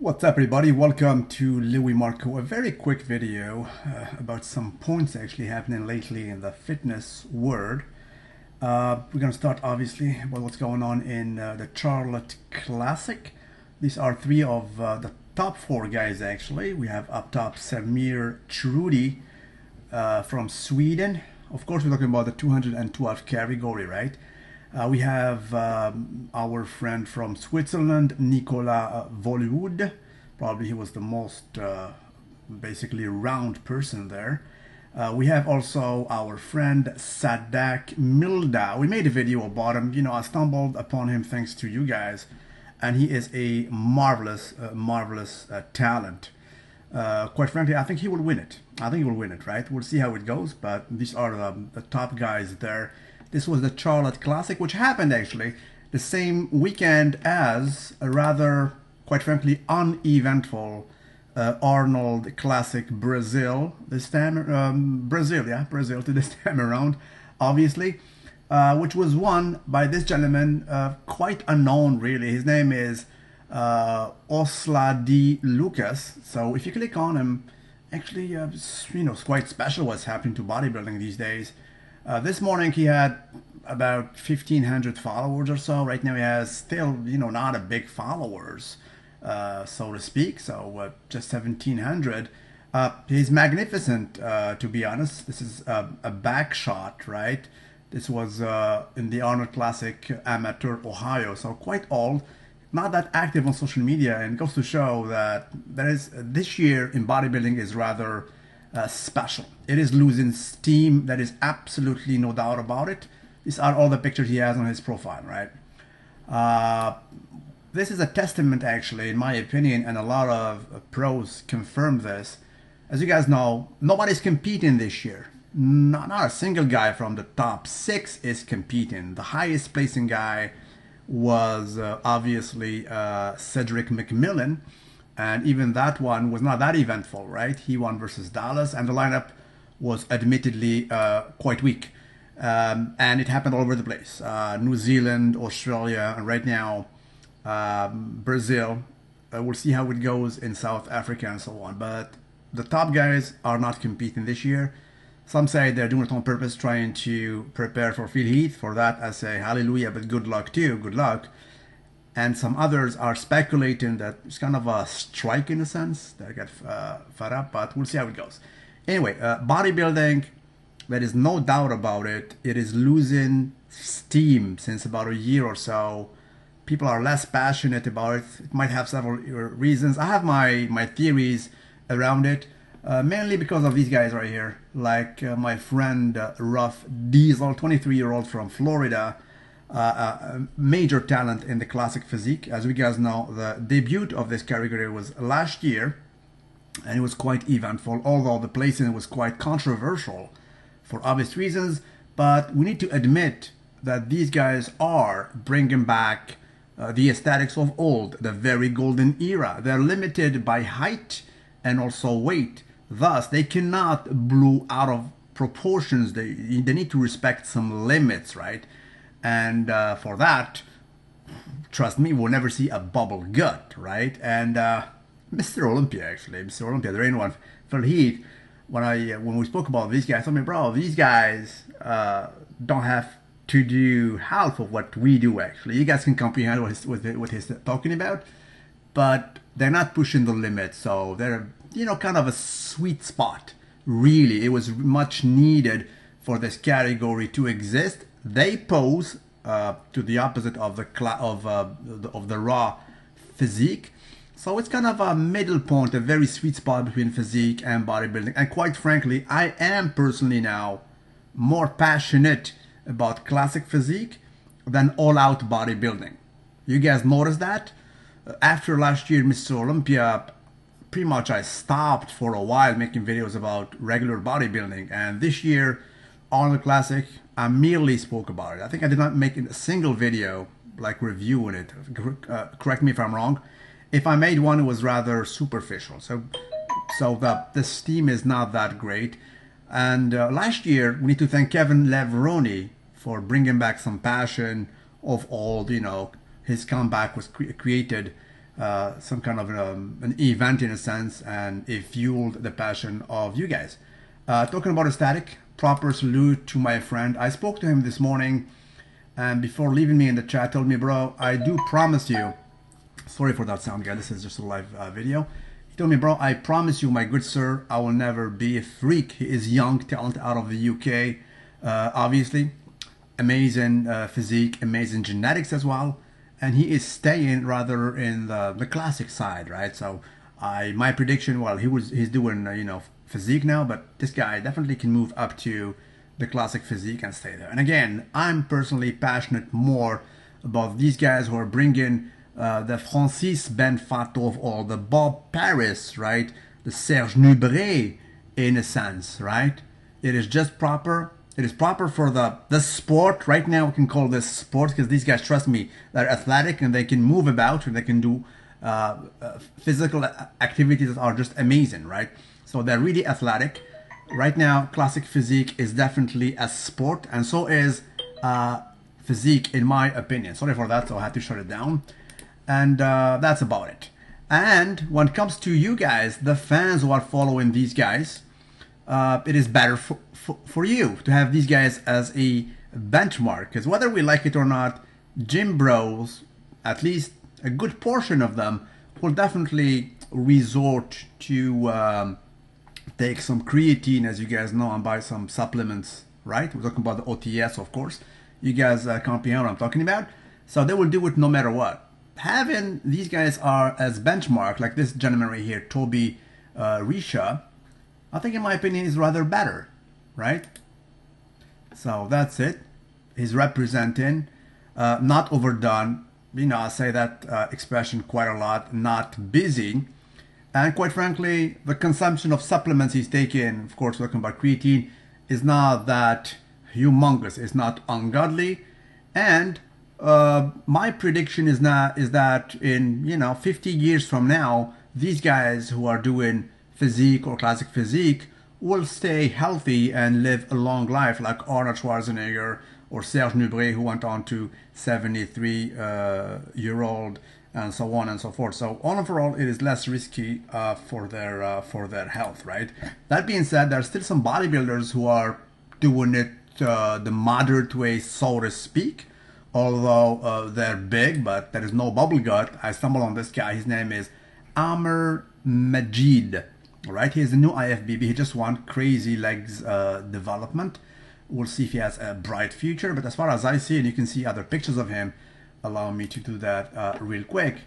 What's up everybody, welcome to Louis Marco. A very quick video about some points actually happening lately in the fitness world. We're going to start obviously about what's going on in the Charlotte Classic. These are three of the top four guys actually. We have up top Samir Trudy from Sweden. Of course we're talking about the 212 category, right? We have our friend from Switzerland, Nicolas Volwood. Probably he was the most basically round person there. We have also our friend Sadak Milda. We made a video about him. You know, I stumbled upon him thanks to you guys, and he is a marvelous, marvelous talent. Quite frankly, I think he will win it. I think he will win it, right? We'll see how it goes, but these are the top guys there. This was the Charlotte Classic, which happened actually the same weekend as a rather, quite frankly, uneventful Arnold Classic Brazil. This time, Brazil to this time around, obviously, which was won by this gentleman, quite unknown really. His name is Osla D. Lucas. So if you click on him, actually, you know, it's quite special what's happening to bodybuilding these days. This morning he had about 1,500 followers or so. Right now he has still, you know, not a big followers, so to speak. So just 1,700. He's magnificent, to be honest. This is a back shot, right? This was in the Arnold Classic Amateur Ohio, so quite old. Not that active on social media, and it goes to show that this year in bodybuilding is rather special. It is losing steam. There is absolutely no doubt about it. These are all the pictures he has on his profile, right? This is a testament, actually, in my opinion, and a lot of pros confirm this. As you guys know, nobody's competing this year. Not a single guy from the top 6 is competing. The highest placing guy was obviously Cedric McMillan. And even that one was not that eventful, right? He won versus Dallas, and the lineup was admittedly quite weak. And it happened all over the place. New Zealand, Australia, and right now Brazil. We'll see how it goes in South Africa and so on. But the top guys are not competing this year. Some say they're doing it on purpose, trying to prepare for field heat. For that, I say hallelujah, but good luck too. Good luck. And some others are speculating that it's kind of a strike in a sense. They get fed up, but we'll see how it goes. Anyway, bodybuilding, there is no doubt about it. It is losing steam since about a year or so. People are less passionate about it. It might have several reasons. I have my theories around it, mainly because of these guys right here, like my friend Ruff Diesel, 23-year-old from Florida. A major talent in the classic physique. As we guys know, the debut of this category was last year, and it was quite eventful, although the placing was quite controversial for obvious reasons. But we need to admit that these guys are bringing back the aesthetics of old, the very golden era. They're limited by height and also weight, thus they cannot blow out of proportions. They need to respect some limits, right? And for that, trust me, we'll never see a bubble gut, right? And Mr. Olympia, actually, Mr. Olympia, the rain one, Phil Heath, when we spoke about these guys, I mean, bro, these guys don't have to do half of what we do, actually. You guys can comprehend what he's talking about, but they're not pushing the limit, so they're, you know, kind of a sweet spot. Really, it was much needed for this category to exist. They pose to the opposite of the raw physique, so it's kind of a middle point, a very sweet spot between physique and bodybuilding. And quite frankly, I am personally now more passionate about classic physique than all-out bodybuilding. You guys notice that? After last year, Mr. Olympia, pretty much I stopped for a while making videos about regular bodybuilding, and this year, Arnold Classic, I merely spoke about it. I think I did not make a single video like reviewing it. Correct me if I'm wrong. If I made one, it was rather superficial. So the steam is not that great. And last year, we need to thank Kevin Levroni for bringing back some passion of old. You know, his comeback was created some kind of an event in a sense, and it fueled the passion of you guys. Talking about aesthetic, proper salute to my friend. I spoke to him this morning, and before leaving me in the chat, told me, bro, I do promise you, sorry for that sound, guys, this is just a live video. He told me, bro, I promise you, my good sir, I will never be a freak. He is young talent out of the UK, obviously, amazing physique, amazing genetics as well, and he is staying rather in the classic side, right? So my prediction, well, he's doing you know, physique now, but this guy definitely can move up to the classic physique and stay there. And again, I'm personally passionate more about these guys who are bringing the Francis Benfatov or the Bob Paris, right? The Serge Nubret, in a sense, right? It is just proper. It is proper for the sport. Right now we can call this sport because these guys, trust me, they're athletic and they can move about and they can do physical activities that are just amazing, right? So they're really athletic. Right now, classic physique is definitely a sport, and so is physique, in my opinion. Sorry for that, so I had to shut it down. And that's about it. And when it comes to you guys, the fans who are following these guys, it is better for you to have these guys as a benchmark. Because whether we like it or not, gym bros, at least a good portion of them, will definitely resort to take some creatine, as you guys know, and buy some supplements, right? We're talking about the OTS, of course. You guys comprehend what I'm talking about. So they will do it no matter what. Having these guys are as benchmark, like this gentleman right here, Toby Risha, I think in my opinion is rather better, right? So that's it. He's representing, not overdone. You know, I say that expression quite a lot, not busy. And quite frankly, the consumption of supplements he's taking, of course, talking about creatine, is not that humongous. It's not ungodly. And my prediction is that in, you know, 50 years from now, these guys who are doing physique or classic physique will stay healthy and live a long life, like Arnold Schwarzenegger or Serge Nubret, who went on to 73-year-old, and so on and so forth. So overall, it is less risky for their health, right? That being said, there are still some bodybuilders who are doing it the moderate way, so to speak. Although they're big, but there is no bubble gut. I stumbled on this guy. His name is Amr Majid. Right, he has a new IFBB. He just won crazy legs development. We'll see if he has a bright future. But as far as I see, and you can see other pictures of him, allow me to do that real quick.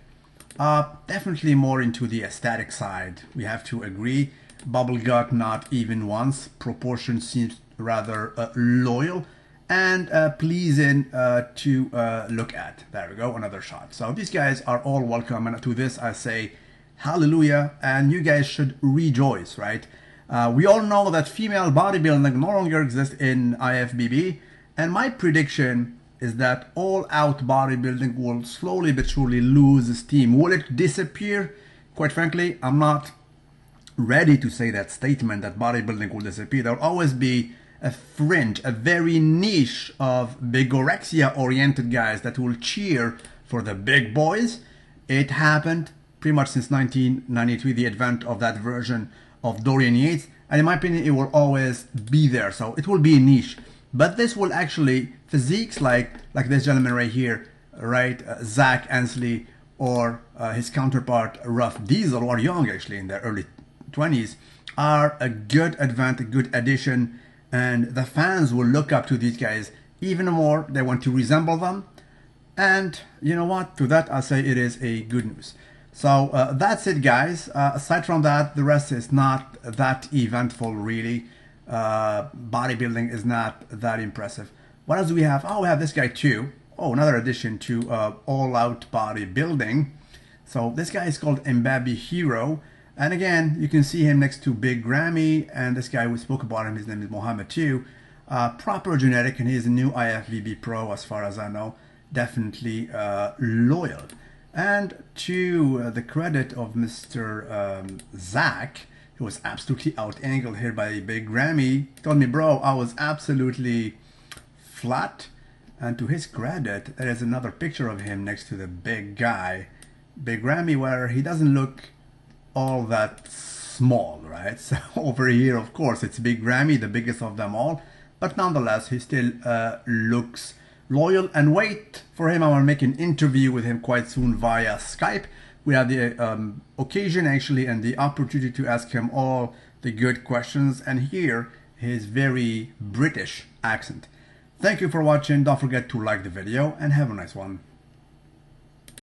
Definitely more into the aesthetic side. We have to agree. Bubble gut, not even once. Proportion seems rather loyal and pleasing to look at. There we go, another shot. So these guys are all welcome, and to this I say hallelujah, and you guys should rejoice, right? We all know that female bodybuilding no longer exists in IFBB, and my prediction is that all-out bodybuilding will slowly but surely lose steam. Will it disappear? Quite frankly, I'm not ready to say that statement that bodybuilding will disappear. There will always be a fringe, a very niche of bigorexia-oriented guys that will cheer for the big boys. It happened pretty much since 1993, the advent of that version of Dorian Yates, and in my opinion, it will always be there. So it will be a niche, but this will actually physiques like this gentleman right here, right, Zach Ansley, or his counterpart Ruff Diesel, who are young actually in their early 20s, are a good advent, a good addition, and the fans will look up to these guys even more. They want to resemble them, and you know what? To that, I say it is a good news. So that's it, guys. Aside from that, the rest is not that eventful, really. Bodybuilding is not that impressive. What else do we have? Oh, we have this guy too. Oh, another addition to all-out bodybuilding. So this guy is called Mbabi Hero. And again, you can see him next to Big Grammy. And this guy, we spoke about him, his name is Mohammed too. Proper genetic, and he's a new IFBB Pro as far as I know. Definitely loyal. And to the credit of Mr. Zach, who was absolutely out-angled here by Big Grammy, he told me, bro, I was absolutely flat. And to his credit, there is another picture of him next to the big guy. Big Ramy, where he doesn't look all that small, right? So over here, of course, it's Big Ramy, the biggest of them all, but nonetheless, he still looks loyal. And wait for him, I will make an interview with him quite soon via Skype. We had the occasion actually and the opportunity to ask him all the good questions and hear his very British accent. Thank you for watching. Don't forget to like the video and have a nice one.